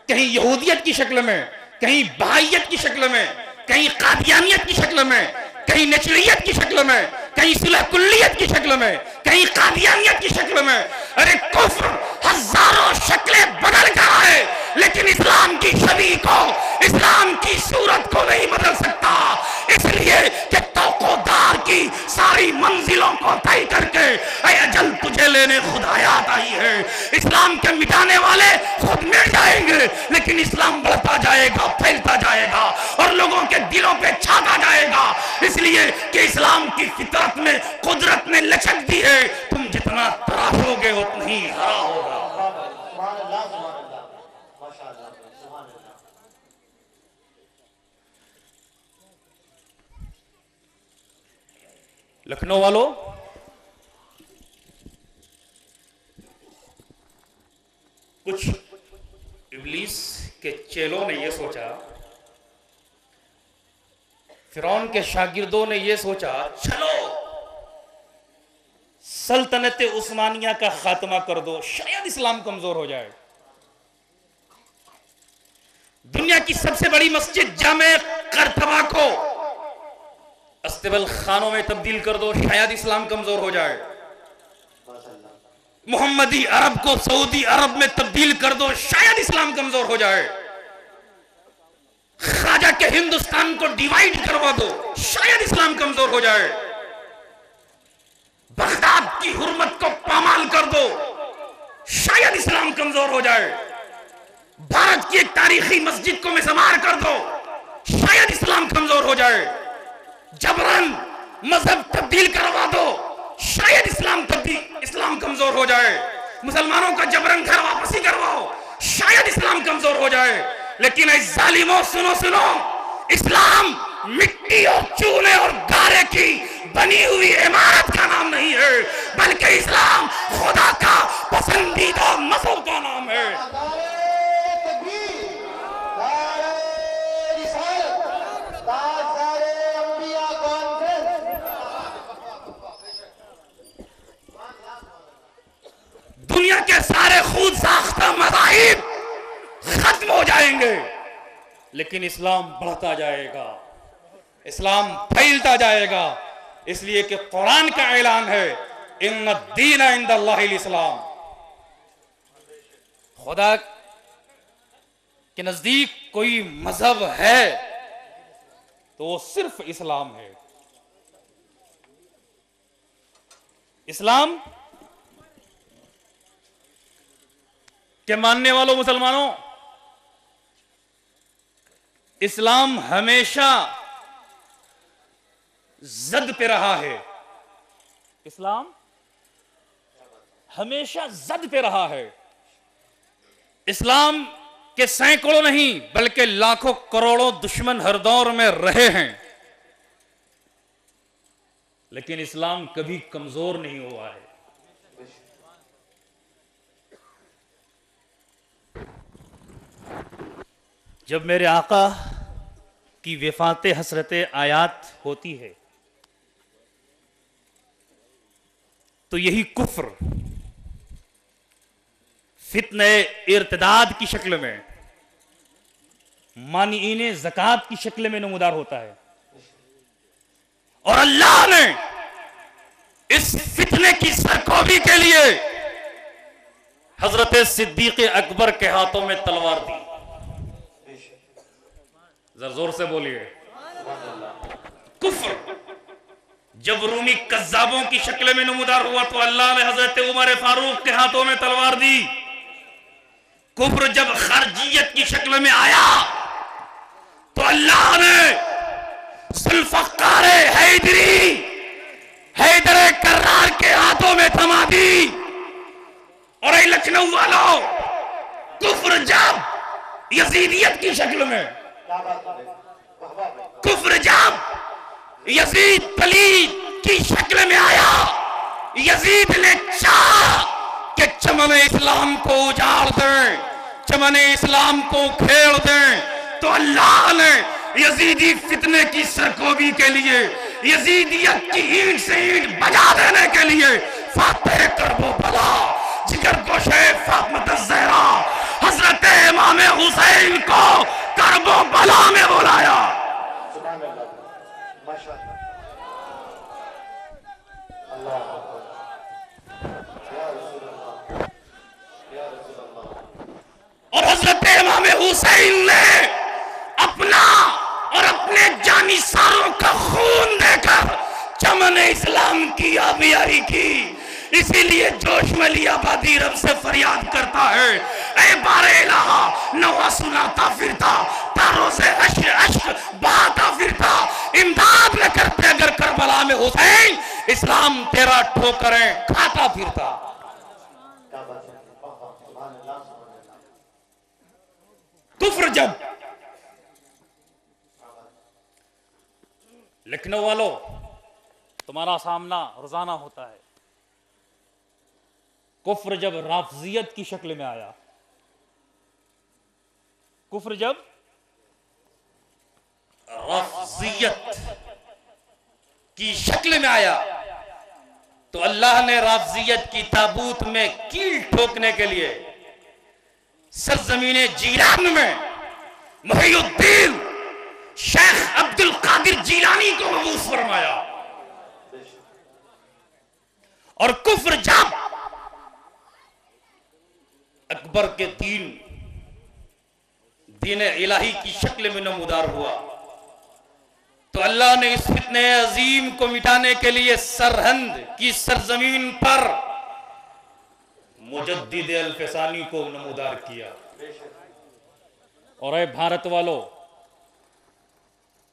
कहीं यहूदियत की शक्ल में, कहीं बहाइयत की शक्ल में, कहीं कादियानियत की शक्ल में, कहीं नचलियत की शक्ल में, कहीं सुलह कुल्लियत की शक्ल में, कहीं कादियानियत की शक्ल में। अरे कुफ्र हजारों शक्लें बदल कर आए, लेकिन इस्लाम की छवि को, इस्लाम की सूरत को नहीं बदल सकता। इसलिए कि तौक़ोदार की सारी मंजिलों को तय करके ऐ अजल तुझे लेने खुदायात आई है। इस्लाम के मिटाने वाले खुद मिट जाएंगे, लेकिन इस्लाम बढ़ता जाएगा, फैलता जाएगा और लोगों के दिलों पे छाता जाएगा। इसलिए कि इस्लाम की फितरत में, कुदरत ने लचक दी है, तुम जितना तराशोगे उतना ही हरा होगा। लखनऊ वालों, कुछ इब्लीस के चेलों ने यह सोचा, फिरौन के शागिर्दों ने यह सोचा, चलो सल्तनत उस्मानिया का खात्मा कर दो, शायद इस्लाम कमजोर हो जाए। दुनिया की सबसे बड़ी मस्जिद जामे करतबा को अस्तबल खानों में तब्दील कर दो, शायद इस्लाम कमजोर हो जाए। मोहम्मदी अरब को सऊदी अरब में तब्दील कर दो, शायद इस्लाम कमजोर हो जाए। ख्वाजा के हिंदुस्तान को डिवाइड करवा दो, शायद इस्लाम कमजोर हो जाए। बगदाद की हुर्मत को पामाल कर दो, शायद इस्लाम कमजोर हो जाए। भारत की एक तारीखी मस्जिद को मिसमार कर दो, शायद इस्लाम कमजोर हो जाए। जबरन मजहब तब्दील करवा दो, शायद इस्लाम कमजोर हो जाए। मुसलमानों का जबरन घर वापसी करवाओ, शायद इस्लाम कमजोर हो जाए। लेकिन ऐ जालिमों, सुनो सुनो, इस्लाम मिट्टी और चूने और गारे की बनी हुई इमारत का नाम नहीं है, बल्कि इस्लाम खुदा का पसंदीदा मजहब का नाम है। दुनिया के सारे खुद साख्ता मज़ाहिब खत्म हो जाएंगे, लेकिन इस्लाम बढ़ता जाएगा, इस्लाम फैलता जाएगा। इसलिए कि कुरान का ऐलान है, इन्ना दीन इंदल्लाहिल इस्लाम, खुदा के नजदीक कोई मजहब है तो वो सिर्फ इस्लाम है। इस्लाम के मानने वालों मुसलमानों, इस्लाम हमेशा जद पे रहा है, इस्लाम हमेशा जद पे रहा है। इस्लाम के सैकड़ों नहीं बल्कि लाखों करोड़ों दुश्मन हर दौर में रहे हैं, लेकिन इस्लाम कभी कमजोर नहीं हुआ है। जब मेरे आका की वफात हसरत आयात होती है तो यही कुफ्र फितने इर्तिदाद की शक्ल में, मानीने ज़कात की शक्ल में नमूदार होता है। और अल्लाह ने इस फितने की सरकोबी के लिए हजरत सिद्दीक अकबर के हाथों में तलवार दी। जरा जोर से बोलिए। कुफ्र जब रूमी कज्जाबों की शक्ल में नमूदार हुआ तो अल्लाह ने हजरत उमर फारूक के हाथों में तलवार दी। कुफ्र जब खरजियत की शक्ल में आया तो अल्लाह ने जुल्फकार हैदरी, हैदर कर्रार के हाथों में थमा दी। और ऐ लखनऊ वालों, कुफ्र जब यजीदियत की शक्ल में, कुफ्र जब यजीद पलीद की शक्ल में आया, यजीद ने चाहा कि चमन इस्लाम को उजाड़ दें, चमन इस्लाम को खेल दें, तो अल्लाह ने यजीदी फितने की सरकोबी के लिए, यजीदियत की ईंट से ईंट बजा देने के लिए फातिह करबो बला, जिगर गोशे फातिमा ज़हरा, हजरत इमाम हुसैन को करबो बला में बुलाया। और हजरत इमाम हुसैन ने अपना और अपने जानिसारों का खून देकर चमन इस्लाम की आबियाई की। इसीलिए जोश में लियाबादी रब से फरियाद करता है, ऐ बारे इलाहा नवा सुनाता फिरता, तारों से अश्क अश्क बहाता फिरता, इमदाद न करते अगर करबला में हुसैन, इस्लाम तेरा ठोकरें खाता फिरता। कुफ्र जब, लखनऊ वालों तुम्हारा सामना रोजाना होता है, कुफ्र जब राफजियत की शक्ल में आया, कुफ्र जब राफजियत की शक्ल में आया तो अल्लाह ने राफजियत की ताबूत में कील ठोकने के लिए सरजमीने जीलान में मुहीउद्दीन शेख अब्दुल कादिर जीलानी को मबूस फरमाया। और कुफ्र जब अकबर के दीन इलाही की शक्ल में नमूदार हुआ तो अल्लाह ने इस फितने अजीम को मिटाने के लिए सरहंद की सरजमीन पर मुजद्दिद अल-फसानी को नमूदार किया। और ऐ भारत वालों,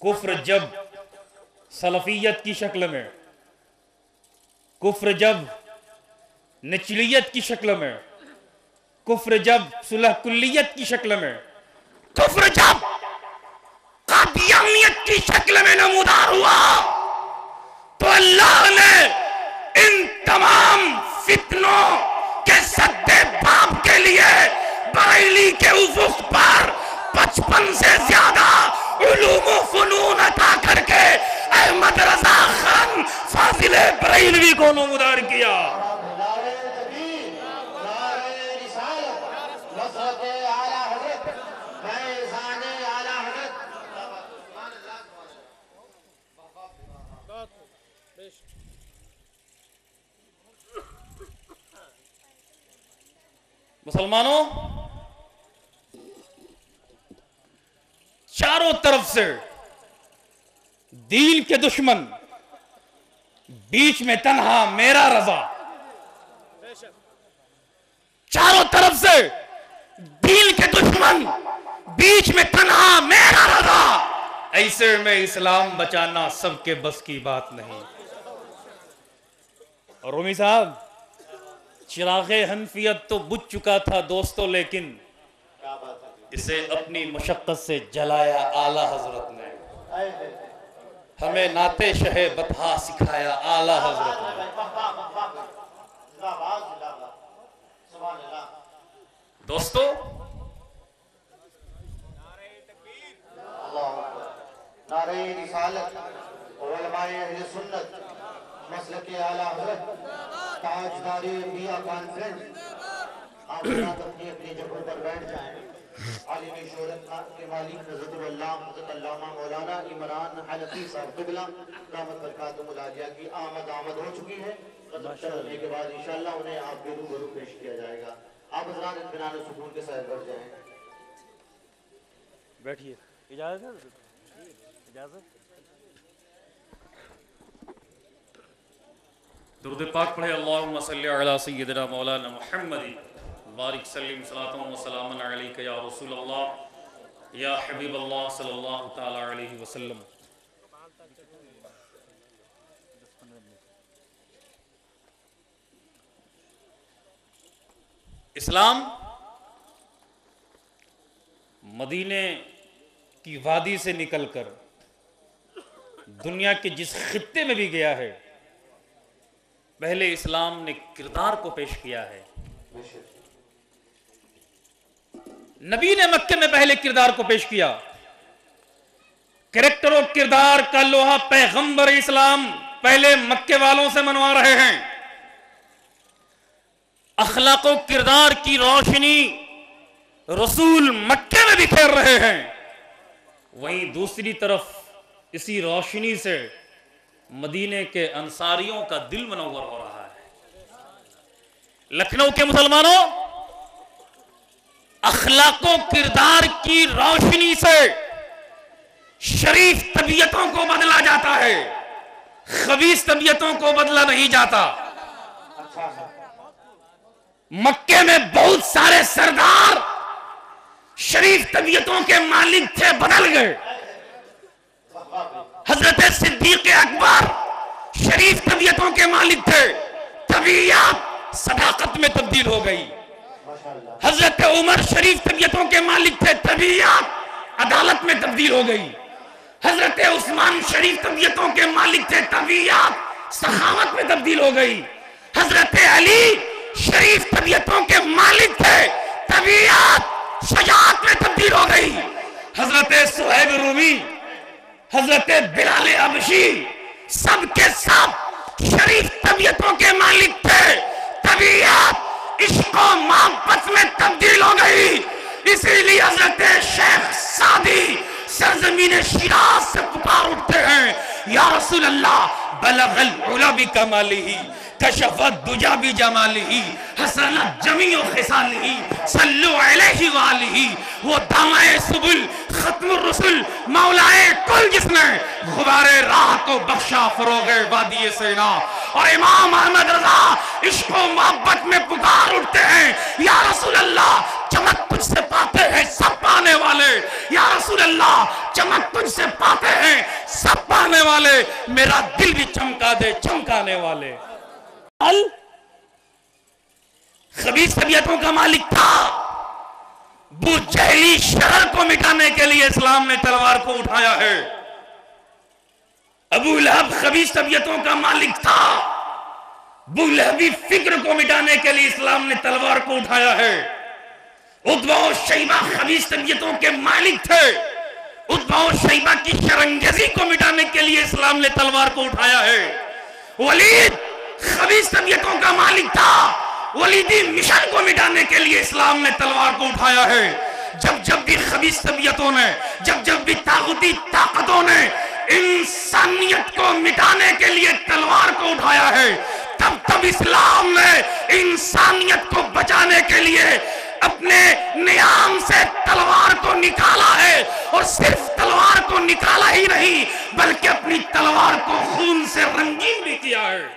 कुफ्र जब सलफियत की शक्ल में, कुफ्र जब निचलियत की शक्ल में, कुफ्र जब सुलह कुल्लियत की शक्ल में, कुफ्र जब कादियानियत की शक्ल में नमूदार हुआ, तो अल्लाह ने इन तमाम फितनों के सद्दे बाप के लिए बरेली के उफुक पर 55 से ज्यादा उलूम व फनून अता करके अहमद रजा खान फाजिल बरेलवी को नमूदार किया। मुसलमानों, चारों तरफ से दीन के दुश्मन, बीच में तन्हा मेरा रजा। चारों तरफ से दीन के दुश्मन, बीच में तन्हा मेरा रजा। ऐसे में इस्लाम बचाना सबके बस की बात नहीं। और रूमी साहब, चिरागे हनफियत तो बुझ चुका था दोस्तों, लेकिन इसे अपनी मुशक्कत से जलाया आला हजरत ने। हमें नाते शहे बतहा सिखाया आला हजरत ने। दोस्तों, नारे रिसालत, उलमाए अहले सुन्नत, मसलके आला हज़रत, ताजदारी मियां कॉन्फ्रेंस, आप अपनी अपनी जगहों पर बैठ जाएं। आलिमी शोहरत के मालिक हज़रत अल्लामा मौलाना इमरान हनफी साहब क़िबला दामत बरकातुहुल आलिया की आमद हो चुकी है। करने के बाद इंशाअल्लाह उन्हें आप के रूबरू पेश किया जाएगा। आप हज़रात इत्मीनान सुकून के साथ बैठ जाएं। बैठिए, इजाजत इजाजत। दुरूद पाक पढ़े। अल्लाहुम्मा सल्लि अला सय्यिदिना मौलाना मुहम्मद बारिक सल्लिम सलातम व सलामन अलैका या रसूल अल्लाह या हबीब अल्लाह सल्लल्लाहु तआला अलैहि वसल्लम। इस्लाम मदीने की वादी से निकलकर दुनिया के जिस खित्ते में भी गया है, पहले इस्लाम ने किरदार को पेश किया है। नबी ने मक्के में पहले किरदार को पेश किया। कैरेक्टर और किरदार का लोहा पैगंबर इस्लाम पहले मक्के वालों से मनवा रहे हैं। अखलाक और किरदार की रोशनी रसूल मक्के में बिखेर रहे हैं। वहीं दूसरी तरफ इसी रोशनी से मदीने के अंसारियों का दिल मनव्वर हो रहा है। लखनऊ के मुसलमानों, अखलाको किरदार की रोशनी से शरीफ तबीयतों को बदला जाता है, खबीस तबीयतों को बदला नहीं जाता। मक्के में बहुत सारे सरदार शरीफ तबीयतों के मालिक थे, बदल गए। हजरत सिद्दीक अकबर शरीफ तबीयतों के मालिक थे, तबीयत सदाकत में तब्दील हो गई। हजरत उमर शरीफ तबीयतों के मालिक थे, तबीयत अदालत में तब्दील हो गई। हजरत उस्मान शरीफ तबीयतों के मालिक थे, तबीयत सखावत में तब्दील हो गई। हजरत अली शरीफ तबीयतों के मालिक थे, तबीयत शजाअत में तब्दील हो गई। हजरत सुहैब रूमी, हजरत बिलाल अबशी, सबके सब शरीफ तबीयतों के मालिक थे, तबीयत इश्क और मोहब्बत में तब्दील हो गई। इसीलिए हजरत शेख सादी सरजमीन शिराज से पुकार उठते हैं, या रसूल अल्लाह, बलगल उला भी कमालिही, कशफत दुजा भी जमालिही, हसनत जमीओ खिसालिही, सल्लु अलैहि वालिही। वो दामाए सुबुल खत्मुर रसूल मौलाए कुल, जिसने गुबारे राह को बख्शा फरोगे वादी सेना। और इमाम अहमद रजा इश्क और मोहब्बत में पुकार उठते हैं, या रसूल अल्लाह, चमक तुझसे पाते हैं सब पाने वाले। या रसूल अल्लाह, चमक तुझसे पाते हैं सब पाने वाले, मेरा दिल भी चमका दे चमकाने वाले। खबीस तबीयतों का मालिक था। वो जहली शहर को मिटाने के लिए इस्लाम ने तलवार को उठाया है। अबू लहब खबीस तबीयतों का मालिक था। अबू लहबी फिक्र को मिटाने के लिए इस्लाम ने तलवार को उठाया है। उतबा और शैबा खबीस तबीयतों के मालिक थे। उतबा और शैबा की शरंगेजी को मिटाने के लिए इस्लाम ने तलवार को उठाया है। वलीद खबीस तबीयतों का मालिक था। वलीदी मिशन को मिटाने के लिए इस्लाम ने तलवार को उठाया है। जब भी खबीस तबीयतों ने, जब भी ताकती ताकतों ने इंसानियत को मिटाने के लिए तलवार को उठाया है, तब इस्लाम ने इंसानियत को बचाने के लिए अपने नियाम से तलवार को निकाला है। और सिर्फ तलवार को निकाला ही नहीं, बल्कि अपनी तलवार को खून से रंगीन भी किया है।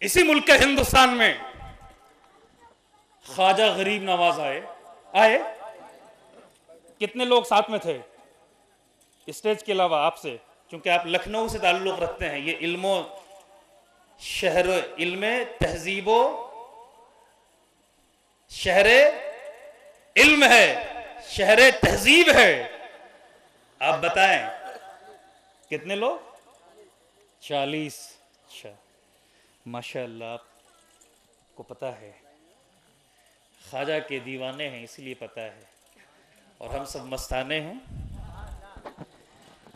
इसी मुल्क के हिंदुस्तान में ख्वाजा गरीब नवाज आए। कितने लोग साथ में थे स्टेज के अलावा आपसे, क्योंकि आप लखनऊ से ताल्लुक रखते हैं। ये इल्मो शहर इल्म तहजीबो शहरे इल्म है, शहरे तहजीब है। आप बताएं कितने लोग? 40। अच्छा, माशाअल्लाह, आपको पता है ख्वाजा के दीवाने हैं इसलिए पता है, और हम सब मस्ताने हैं।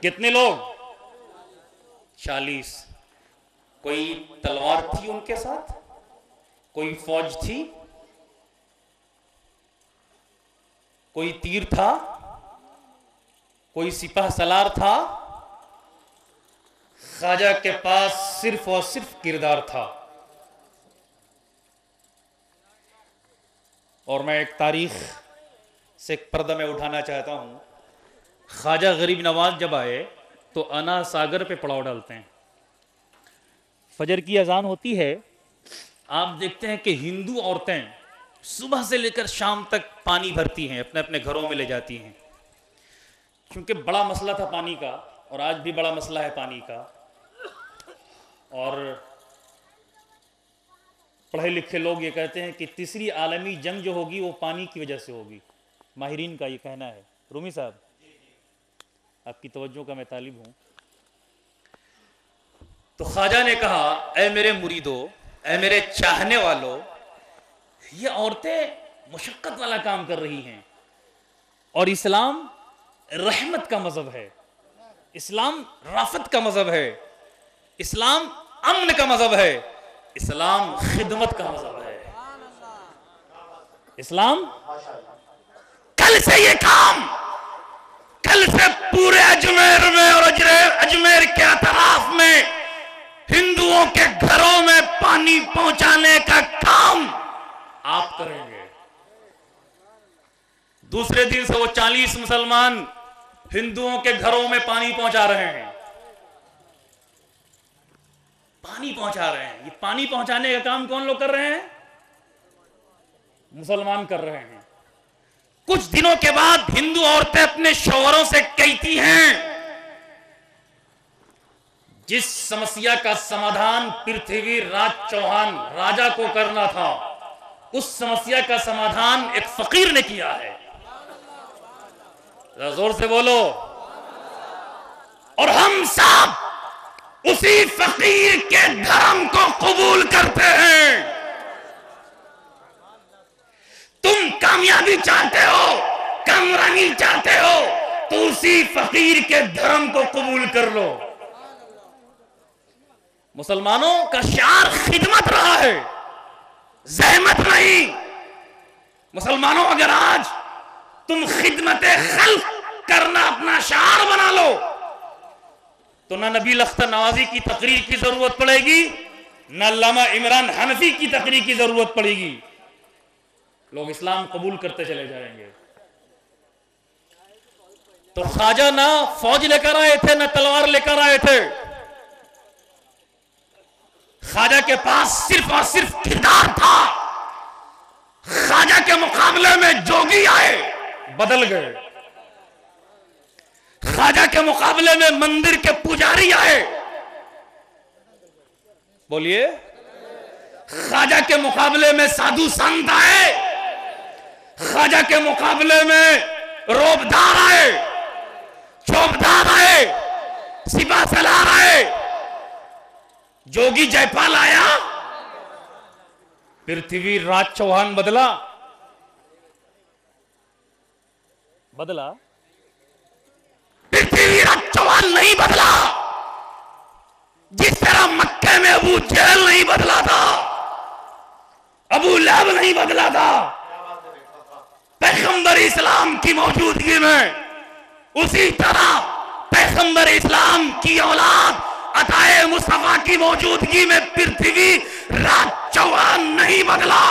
कितने लोग? 40। कोई तलवार थी उनके साथ? कोई फौज थी? कोई तीर था? कोई सिपाह सलार था? ख्वाजा के पास सिर्फ और सिर्फ किरदार था। और मैं एक तारीख से एक पर्दा में उठाना चाहता हूं। ख्वाजा गरीब नवाज जब आए तो अना सागर पे पड़ाव डालते हैं। फजर की अजान होती है, आप देखते हैं कि हिंदू औरतें सुबह से लेकर शाम तक पानी भरती हैं, अपने अपने घरों में ले जाती हैं। क्योंकि बड़ा मसला था पानी का, और आज भी बड़ा मसला है पानी का। और पढ़े लिखे लोग ये कहते हैं कि तीसरी आलमी जंग जो होगी वो पानी की वजह से होगी। माहिरीन का ये कहना है। रूमी साहब, आपकी तवज्जो का मैं तालिब हूं। तो ख्वाजा ने कहा, ऐ मेरे मुरीदो, ऐ मेरे चाहने वालों, ये औरतें मुशक्कत वाला काम कर रही हैं, और इस्लाम रहमत का मजहब है, इस्लाम राफत का मजहब है, इस्लाम अमन का मजहब है, इस्लाम खिदमत का मजहब है। इस्लाम कल से ये काम, कल से पूरे अजमेर में और अजमेर के अतराफ में हिंदुओं के घरों में पानी पहुंचाने का काम आप करेंगे। दूसरे दिन से वो 40 मुसलमान हिंदुओं के घरों में पानी पहुंचा रहे हैं। पानी पहुंचा रहे हैं। ये पानी पहुंचाने का काम कौन लोग कर रहे हैं? मुसलमान कर रहे हैं। कुछ दिनों के बाद हिंदू औरतें अपने शौहरों से कहती हैं, जिस समस्या का समाधान पृथ्वीराज चौहान राजा को करना था, उस समस्या का समाधान एक फकीर ने किया है। जोर से बोलो। और हम सब उसी फकीर के धर्म को कबूल करते हैं। तुम कामयाबी चाहते हो, कामरानी चाहते हो, तो उसी फकीर के धर्म को कबूल कर लो। मुसलमानों का शार खिदमत रहा है, ज़हमत नहीं। मुसलमानों, अगर आज तुम खिदमत खल्क करना अपना शार बना लो, तो ना नबी लख्तर नवाजी की तकरीर की जरूरत पड़ेगी, ना अल्लामा इमरान हनफी की तकरीर की जरूरत पड़ेगी। लोग इस्लाम कबूल करते चले जाएंगे। तो ख्वाजा ना फौज लेकर आए थे, ना तलवार लेकर आए थे। ख्वाजा के पास सिर्फ और सिर्फ किरदार था। ख्वाजा के मुकाबले में जोगी आए, बदल गए। ख्वाजा के मुकाबले में मंदिर के पुजारी आए, बोलिए। ख्वाजा के मुकाबले में साधु संत आए, ख्वाजा के मुकाबले में रोबदार आए, चौबदार आए, सिपा सलार आए, जोगी जयपाल आया, पृथ्वीराज चौहान बदला पृथ्वीराज चौहान नहीं बदला। जिस तरह मक्के में अबू जहल नहीं बदला था, अबू लहब नहीं बदला था, पैगंबर इस्लाम की मौजूदगी में, उसी तरह पैगंबर इस्लाम की औलाद अताए मुस्तफा की मौजूदगी में पृथ्वीराज चौहान नहीं बदला।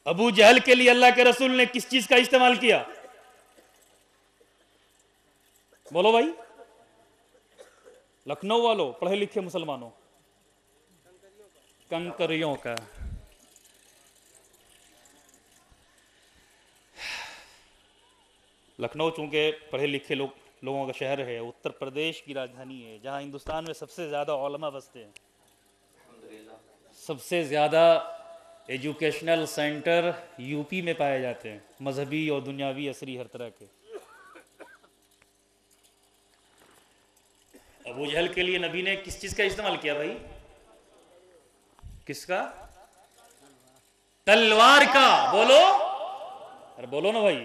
अबू जहल के लिए अल्लाह के रसूल ने किस चीज का इस्तेमाल किया? बोलो भाई, लखनऊ वालों, पढ़े लिखे मुसलमानों, कंकरियों का। लखनऊ चूंकि पढ़े लिखे लोगों का शहर है, उत्तर प्रदेश की राजधानी है, जहां हिंदुस्तान में सबसे ज्यादा उलमा बसते हैं, सबसे ज्यादा एजुकेशनल सेंटर यूपी में पाए जाते हैं, मजहबी और दुनियावी असरी हर तरह के। अबू जहल के लिए नबी ने किस चीज का इस्तेमाल किया भाई? किसका? तलवार का। बोलो, अरे बोलो ना भाई,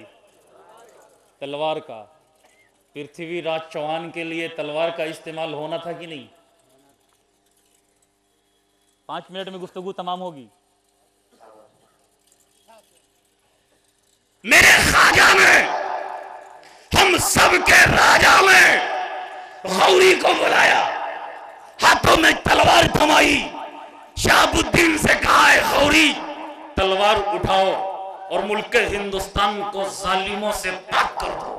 तलवार का। पृथ्वीराज चौहान के लिए तलवार का इस्तेमाल होना था कि नहीं? 5 मिनट में गुफ्तगू तमाम होगी। मेरे ख्वाजा ने हम सबके राजा में गौरी को बुलाया, हाथों में तलवार थमाई, शहाबुद्दीन से कहा है गौरी तलवार उठाओ और मुल्क हिंदुस्तान को जालिमों से पाक कर दो।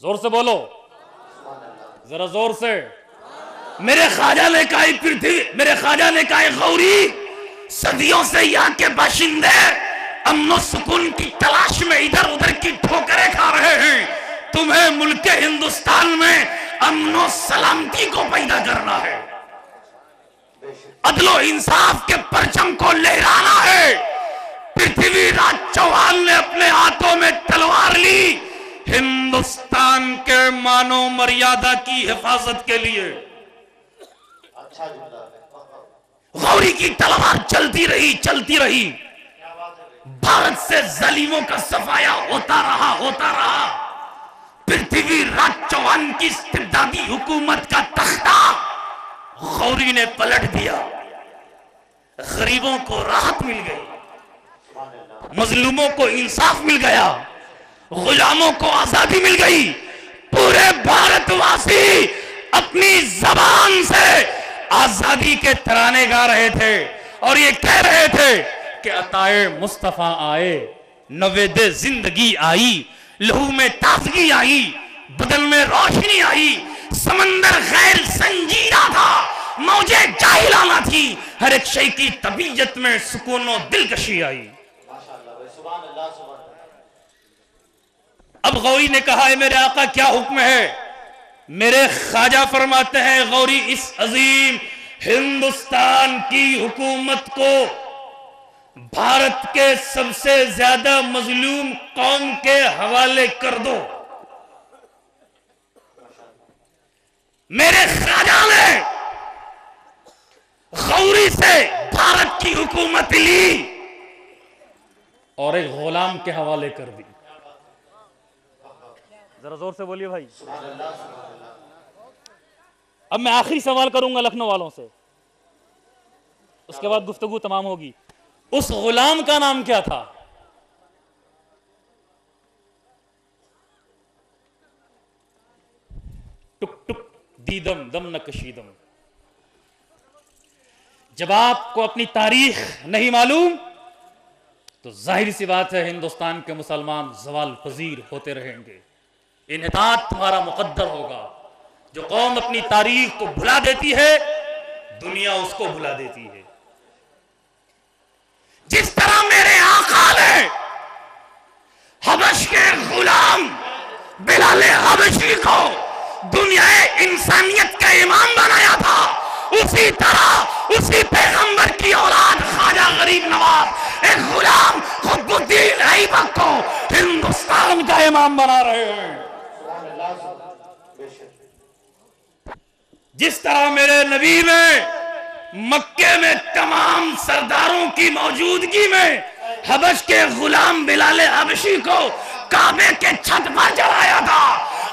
जोर से बोलो, जरा जोर से। मेरे ख्वाजा ने कहा पृथ्वी, मेरे ख्वाजा ने कहा गौरी, सदियों से यहाँ के बाशिंदे अमन सुकून की तलाश में इधर उधर की ठोकरें खा रहे हैं, तुम्हें मुल्क हिंदुस्तान में अमन सलामती को पैदा करना है, अदलो इंसाफ के परचम को लहराना है। पृथ्वीराज चौहान ने अपने हाथों में तलवार ली, हिंदुस्तान के मानो मर्यादा की हिफाजत के लिए। गौरी की तलवार चलती रही, चलती रही, भारत से जालिमों का सफाया होता रहा, होता रहा। पृथ्वीराज चौहान की इस्तिबदादी हुकूमत का तख्ता गौरी ने पलट दिया, गरीबों को राहत मिल गई, मजलूमों को इंसाफ मिल गया, गुलामों को आजादी मिल गई। पूरे भारतवासी अपनी जबान से आजादी के तराने गा रहे थे और ये कह रहे थे कि अताए मुस्तफा आए, नवेदे जिंदगी आई, लहू में ताजगी आई, बदन में रोशनी आई, समंदर गैर संजीदा था, मौजे जाहिलाना थी, हर एक शय की तबीयत में सुकून और दिलकशी आई। अब गौरी ने कहा है मेरे आका क्या हुक्म है? मेरे ख्वाजा फरमाते हैं गौरी इस अजीम हिंदुस्तान की हुकूमत को भारत के सबसे ज्यादा मजलूम कौम के हवाले कर दो। मेरे ख्वाजा ने गौरी से भारत की हुकूमत ली और एक गुलाम के हवाले कर दी। जरा जोर से बोलिए भाई। अब मैं आखिरी सवाल करूंगा लखनऊ वालों से, उसके बाद गुफ्तगू तमाम होगी। उस गुलाम का नाम क्या था? टुक टुक दीदम दम न कशीदम। जब आपको अपनी तारीख नहीं मालूम तो जाहिर सी बात है हिंदुस्तान के मुसलमान जवाल पजीर होते रहेंगे, इन्हितात तुम्हारा मुकद्दर होगा। जो कौम अपनी तारीख को भुला देती है दुनिया उसको भुला देती है। जिस तरह मेरे आका ने हबश के गुलाम बिलाल हबशी को दुनिया इंसानियत का इमाम बनाया था, उसी तरह उसी पैगंबर की औलाद ख्वाजा गरीब नवाज एक गुलाम कुतुबुद्दीन ऐबक को हिंदुस्तान का इमाम बना रहे हैं। जिस तरह मेरे नबी में मक्के में तमाम सरदारों की मौजूदगी में हबश के गुलाम बिलाल हबशी को काबे के छत पर चढ़ाया था,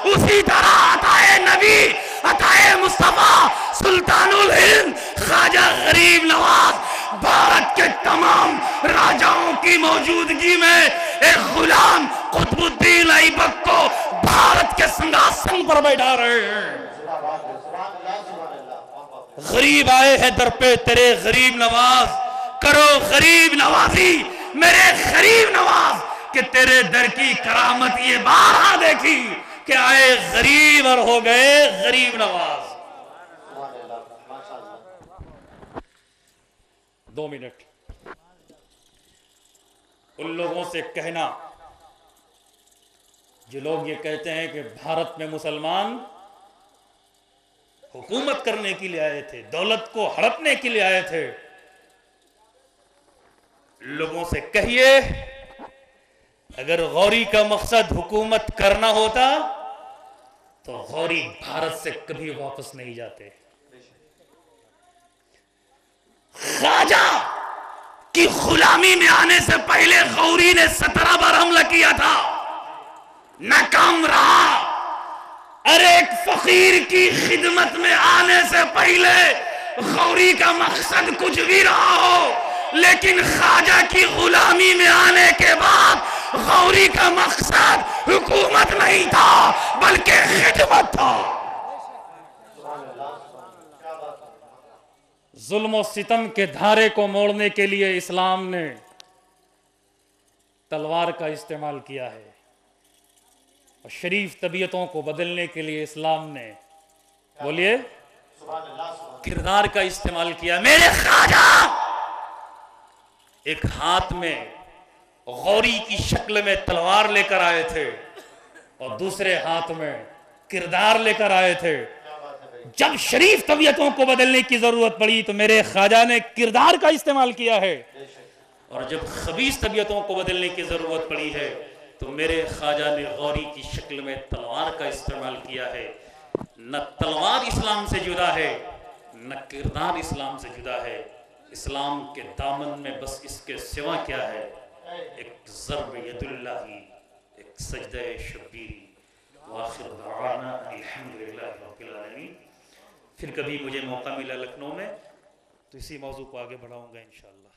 उसी तरह अताए नबी अताए मुस्तफा सुल्तानुल हिंद ख्वाजा गरीब नवाज भारत के तमाम राजाओं की मौजूदगी में एक गुलाम कुतुबुद्दीन ऐबक को भारत के सिंहासन पर बैठा रहे हैं। गरीब आए हैं दर पे तेरे गरीब नवाज, करो गरीब नवाजी मेरे गरीब नवाज, कि तेरे दर की करामत ये बारहा देखी कि आए गरीब और हो गए गरीब नवाज। 2 मिनट उन लोगों से कहना जो लोग ये कहते हैं कि भारत में मुसलमान हुकूमत करने के लिए आए थे, दौलत को हड़पने के लिए आए थे, लोगों से कहिए अगर गौरी का मकसद हुकूमत करना होता तो गौरी भारत से कभी वापस नहीं जाते। ख्वाजा की गुलामी में आने से पहले गौरी ने 17 बार हमला किया था, नाकाम रहा। अरे एक फकीर की खिदमत में आने से पहले गौरी का मकसद कुछ भी रहा हो, लेकिन ख्वाजा की गुलामी में आने के बाद गौरी का मकसद हुकूमत नहीं था बल्कि खिदमत था। जुल्म और सितम के धारे को मोड़ने के लिए इस्लाम ने तलवार का इस्तेमाल किया है और शरीफ तबीयतों को बदलने के लिए इस्लाम ने, बोलिए, किरदार का इस्तेमाल किया। मेरे ख्वाजा एक हाथ में गौरी की शक्ल में तलवार लेकर आए थे और दूसरे हाथ में किरदार लेकर आए थे। जब शरीफ तबीयतों को बदलने की जरूरत पड़ी तो मेरे ख्वाजा ने किरदार का इस्तेमाल किया है, और जब खबीस तबीयतों को बदलने की जरूरत पड़ी है तो मेरे ख्वाजा ने गौरी की शक्ल में तलवार का इस्तेमाल किया है। न तलवार इस्लाम से जुदा है, न किरदार इस्लाम से जुदा है। इस्लाम के दामन में बस इसके सिवा क्या है? एक ज़र्ब यदुल्लाही, एक सजदे शब्बीरी, वाखिर दअवाना अल्हम्दुलिल्लाहि रब्बिल आलमीन। फिर कभी मुझे मौका मिला लखनऊ में तो इसी मौजू को आगे बढ़ाऊंगा इंशाअल्लाह।